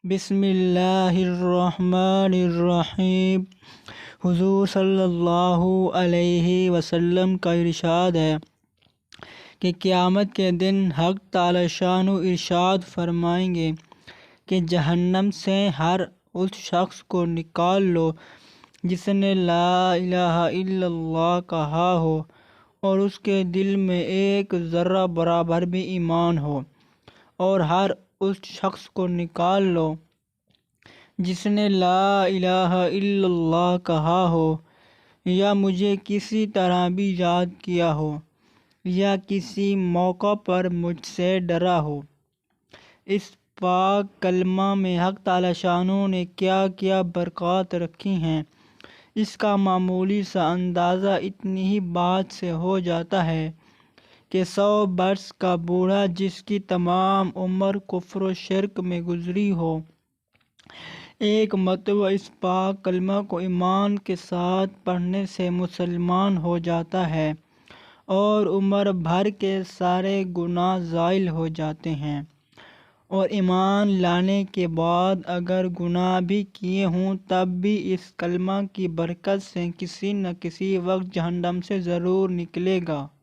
بسم اللہ الرحمن الرحیم۔ حضور صلی اللہ علیہ وسلم کا ارشاد ہے کہ قیامت کے دن حق تعالی شان ارشاد فرمائیں گے کہ جہنم سے ہر اس شخص کو نکال لو جس نے لا الہ الا اللہ کہا ہو اور اس کے دل میں ایک ذرہ برابر بھی ایمان ہو، اور ہر اس شخص کو نکال لو جس نے لا الہ الا اللہ کہا ہو یا مجھے کسی طرح بھی یاد کیا ہو یا کسی موقع پر مجھ سے ڈرا ہو۔ اس پاک کلمہ میں حق تعالی شانہ نے کیا کیا برکات رکھی ہیں، اس کا معمولی سا اندازہ اتنی ہی بات سے ہو جاتا ہے کہ 100 برس کا بوڑھا جس کی تمام عمر کفر و شرک میں گزری ہو، ایک مرتبہ اس پاک کلمہ کو ایمان کے ساتھ پڑھنے سے مسلمان ہو جاتا ہے اور عمر بھر کے سارے گناہ زائل ہو جاتے ہیں، اور ایمان لانے کے بعد اگر گناہ بھی کیے ہوں تب بھی اس کلمہ کی برکت سے کسی نہ کسی وقت جہنم سے ضرور نکلے گا۔